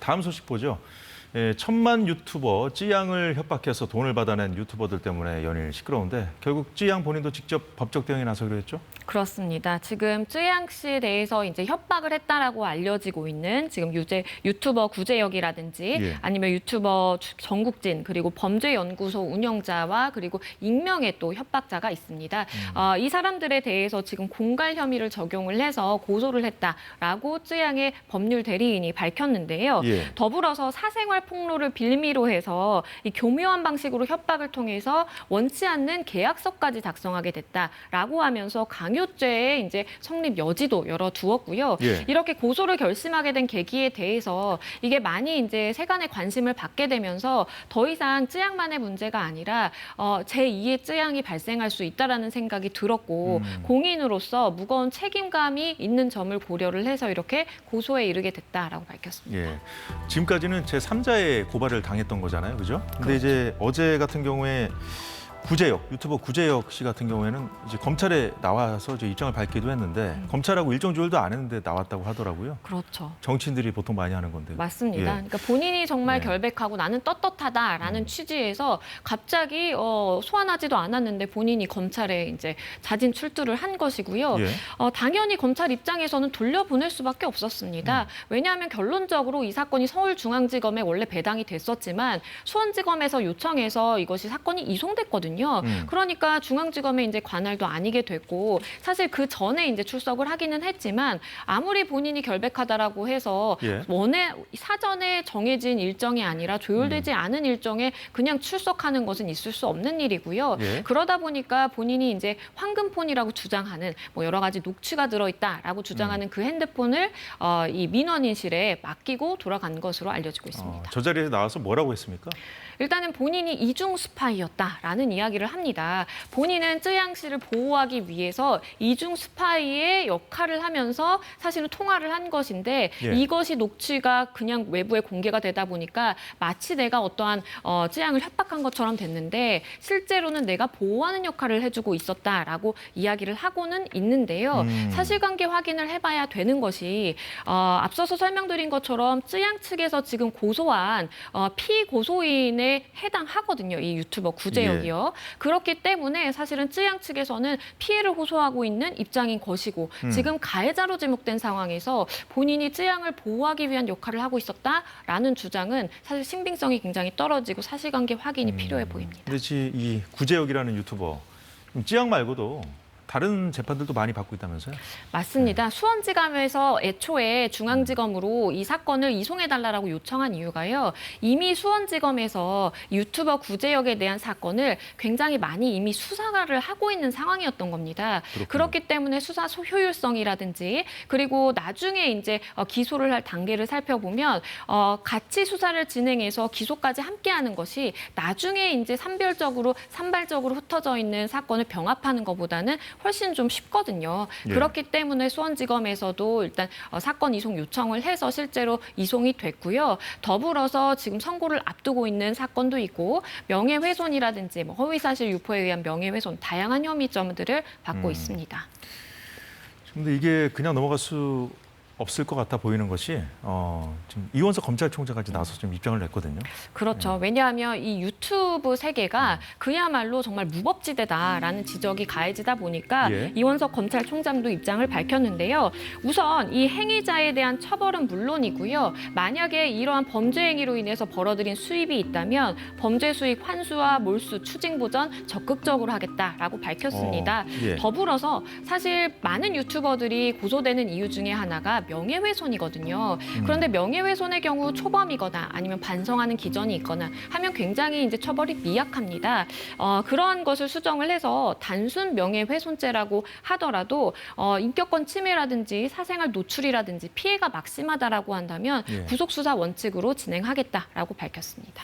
다음 소식 보죠. 1,000만 유튜버 찌양을 협박해서 돈을 받아낸 유튜버들 때문에 연일 시끄러운데 결국 찌양 본인도 직접 법적 대응에 나서기로 했죠? 그렇습니다. 지금 쯔양 씨에 대해서 이제 협박을 했다라고 알려지고 있는 지금 유튜버 구제혁이라든지 아니면 유튜버 정국진 그리고 범죄연구소 운영자와 그리고 익명의 또 협박자가 있습니다. 이 사람들에 대해서 지금 공갈 혐의를 적용을 해서 고소를 했다라고 쯔양의 법률 대리인이 밝혔는데요. 더불어서 사생활 폭로를 빌미로 해서 이 교묘한 방식으로 협박을 통해서 원치 않는 계약서까지 작성하게 됐다라고 하면서 강요죄의 이제 성립 여지도 열어두었고요. 이렇게 고소를 결심하게 된 계기에 대해서 이게 많이 이제 세간의 관심을 받게 되면서 더 이상 쯔양만의 문제가 아니라 제2의 쯔양이 발생할 수 있다라는 생각이 들었고 공인으로서 무거운 책임감이 있는 점을 고려를 해서 이렇게 고소에 이르게 됐다라고 밝혔습니다. 지금까지는 제3자의 고발을 당했던 거잖아요, 그죠? 근데 그렇죠. 이제 어제 같은 경우에 유튜버 구제혁 씨 같은 경우에는 이제 검찰에 나와서 이제 입장을 밝기도 했는데 검찰하고 일정 조율도 안 했는데 나왔다고 하더라고요. 그렇죠. 정치인들이 보통 많이 하는 건데. 맞습니다. 그러니까 본인이 정말 결백하고 나는 떳떳하다라는 취지에서 갑자기 소환하지도 않았는데 본인이 검찰에 이제 자진 출두를 한 것이고요. 당연히 검찰 입장에서는 돌려보낼 수밖에 없었습니다. 왜냐하면 결론적으로 이 사건이 서울중앙지검에 원래 배당이 됐었지만 수원지검에서 요청해서 이것이 사건이 이송됐거든요. 그러니까 중앙지검에 이제 관할도 아니게 됐고 사실 그 전에 이제 출석을 하기는 했지만 아무리 본인이 결백하다라고 해서 사전에 정해진 일정이 아니라 조율되지 않은 일정에 그냥 출석하는 것은 있을 수 없는 일이고요. 그러다 보니까 본인이 이제 황금폰이라고 주장하는 뭐 여러 가지 녹취가 들어있다라고 주장하는 그 핸드폰을 이 민원인실에 맡기고 돌아간 것으로 알려지고 있습니다. 저 자리에 나와서 뭐라고 했습니까? 일단은 본인이 이중 스파이였다라는 이야기를 합니다. 본인은 쯔양 씨를 보호하기 위해서 이중 스파이의 역할을 하면서 사실은 통화를 한 것인데 이것이 녹취가 그냥 외부에 공개가 되다 보니까 마치 내가 어떠한 쯔양을 협박한 것처럼 됐는데 실제로는 내가 보호하는 역할을 해주고 있었다라고 이야기를 하고는 있는데요. 사실관계 확인을 해봐야 되는 것이 앞서서 설명드린 것처럼 쯔양 측에서 지금 고소한 피고소인의 해당하거든요. 이 유튜버 구제혁이요. 그렇기 때문에 사실은 쯔양 측에서는 피해를 호소하고 있는 입장인 것이고 지금 가해자로 지목된 상황에서 본인이 쯔양을 보호하기 위한 역할을 하고 있었다라는 주장은 사실 신빙성이 굉장히 떨어지고 사실관계 확인이 필요해 보입니다. 근데 이 구제혁이라는 유튜버 쯔양 말고도 다른 재판들도 많이 받고 있다면서요? 맞습니다. 수원지검에서 애초에 중앙지검으로 이 사건을 이송해달라고 요청한 이유가요. 이미 수원지검에서 유튜버 구제혁에 대한 사건을 굉장히 많이 이미 수사를 하고 있는 상황이었던 겁니다. 그렇기 때문에 수사 효율성이라든지 그리고 나중에 이제 기소를 할 단계를 살펴보면 같이 수사를 진행해서 기소까지 함께하는 것이 나중에 이제 산발적으로 흩어져 있는 사건을 병합하는 것보다는 훨씬 좀 쉽거든요. 그렇기 때문에 수원지검에서도 일단 사건 이송 요청을 해서 실제로 이송이 됐고요. 더불어서 지금 선고를 앞두고 있는 사건도 있고 명예훼손이라든지 허위사실 유포에 의한 명예훼손 다양한 혐의점들을 받고 있습니다. 근데 이게 그냥 넘어갈 수 없을 것 같아 보이는 것이 지금 이원석 검찰총장까지 나서 좀 입장을 냈거든요. 그렇죠. 왜냐하면 이 유튜브 세계가 그야말로 정말 무법지대다라는 지적이 가해지다 보니까 이원석 검찰총장도 입장을 밝혔는데요. 우선 이 행위자에 대한 처벌은 물론이고요. 만약에 이러한 범죄 행위로 인해서 벌어들인 수입이 있다면 범죄 수익 환수와 몰수, 추징 보전 적극적으로 하겠다라고 밝혔습니다. 더불어서 사실 많은 유튜버들이 고소되는 이유 중에 하나가 명예훼손이거든요. 그런데 명예훼손의 경우 초범이거나 아니면 반성하는 기전이 있거나 하면 굉장히 이제 처벌이 미약합니다. 그러한 것을 수정을 해서 단순 명예훼손죄라고 하더라도 인격권 침해라든지 사생활 노출이라든지 피해가 막심하다라고 한다면 구속수사 원칙으로 진행하겠다라고 밝혔습니다.